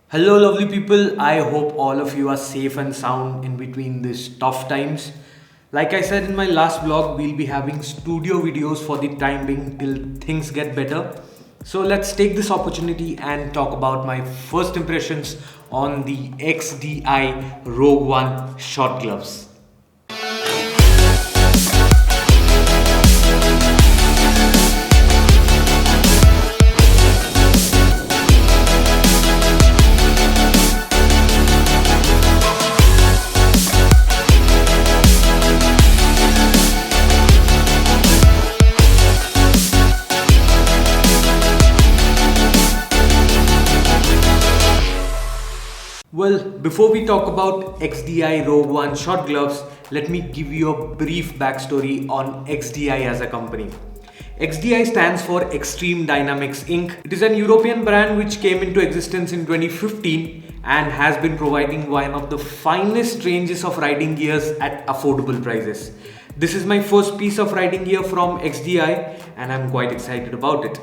Hello, lovely people. I hope all of you are safe and sound in between these tough times. Like I said in my last vlog, we'll be having studio videos for the time being till things get better. So let's take this opportunity and talk about my first impressions on the XDI Rogue One shot gloves. Well, before we talk about XDI Rogue One shot gloves, let me give you a brief backstory on XDI as a company. XDI stands for Extreme Dynamics Inc. It is an European brand which came into existence in 2015 and has been providing one of the finest ranges of riding gears at affordable prices. This is my first piece of riding gear from XDI and I'm quite excited about it.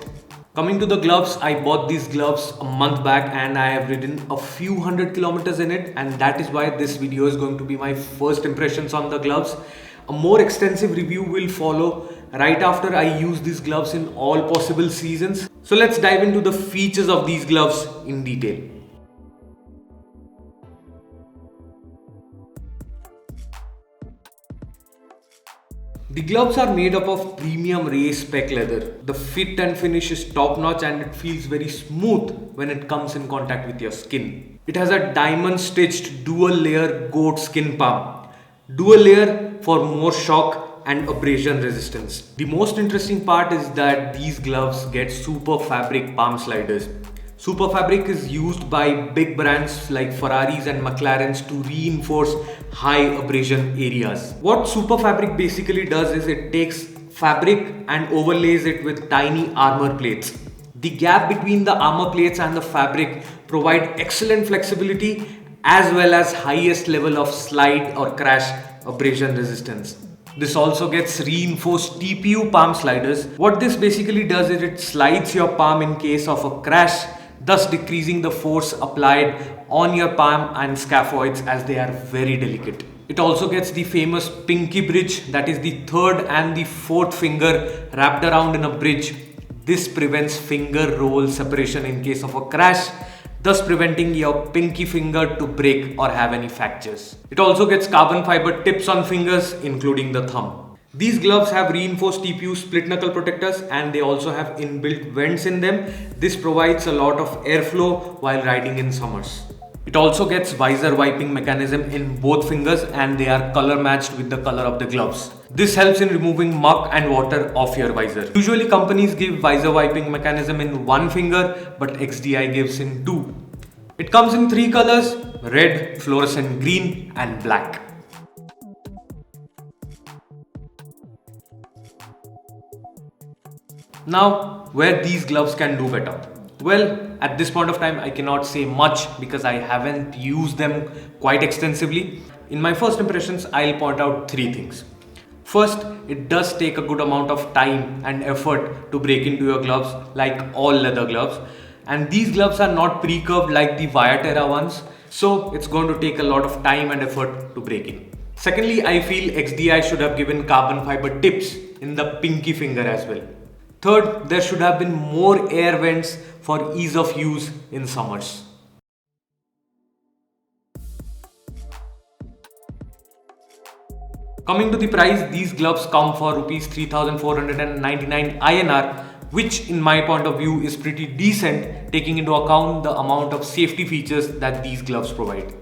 Coming to the gloves, I bought these gloves a month back and I have ridden a few hundred kilometers in it, and that is why this video is going to be my first impressions on the gloves. A more extensive review will follow right after I use these gloves in all possible seasons. So let's dive into the features of these gloves in detail. The gloves are made up of premium race spec leather. The fit and finish is top notch and it feels very smooth when it comes in contact with your skin. It has a diamond stitched dual layer goat skin palm. Dual layer for more shock and abrasion resistance. The most interesting part is that these gloves get super fabric palm sliders. Super fabric is used by big brands like Ferraris and McLarens to reinforce high abrasion areas. What super fabric basically does is it takes fabric and overlays it with tiny armor plates. The gap between the armor plates and the fabric provide excellent flexibility as well as highest level of slide or crash abrasion resistance. This also gets reinforced TPU palm sliders. What this basically does is it slides your palm in case of a crash, thus decreasing the force applied on your palm and scaphoids as they are very delicate. It also gets the famous pinky bridge, that is the third and the fourth finger wrapped around in a bridge. This prevents finger roll separation in case of a crash, thus preventing your pinky finger to break or have any fractures. It also gets carbon fiber tips on fingers, including the thumb. These gloves have reinforced TPU split knuckle protectors and they also have inbuilt vents in them. This provides a lot of airflow while riding in summers. It also gets visor wiping mechanism in both fingers and they are color matched with the color of the gloves. This helps in removing muck and water off your visor. Usually companies give visor wiping mechanism in one finger, but XDI gives in two. It comes in three colors: red, fluorescent green and black. Now, where these gloves can do better? Well, at this point of time, I cannot say much because I haven't used them quite extensively. In my first impressions, I'll point out three things. First, it does take a good amount of time and effort to break into your gloves, like all leather gloves. And these gloves are not pre-curved like the Viaterra ones, so it's going to take a lot of time and effort to break in. Secondly, I feel XDI should have given carbon fiber tips in the pinky finger as well. Third, there should have been more air vents for ease of use in summers. Coming to the price, these gloves come for Rs 3,499 INR, which in my point of view is pretty decent taking into account the amount of safety features that these gloves provide.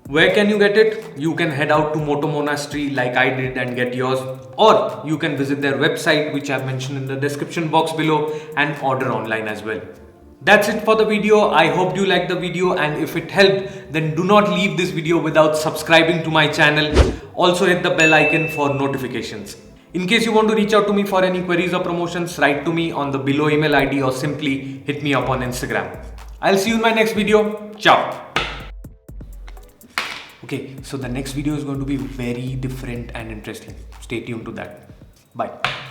Where can you get it? You can head out to Moto Monastery like I did and get yours, or you can visit their website, which I've mentioned in the description box below, and order online as well. That's it for the video. I hope you liked the video, and if it helped, then do not leave this video without subscribing to my channel. Also hit the bell icon for notifications. In case you want to reach out to me for any queries or promotions, write to me on the below email ID or simply hit me up on Instagram. I'll see you in my next video. Ciao. Okay, so the next video is going to be very different and interesting. Stay tuned to that. Bye.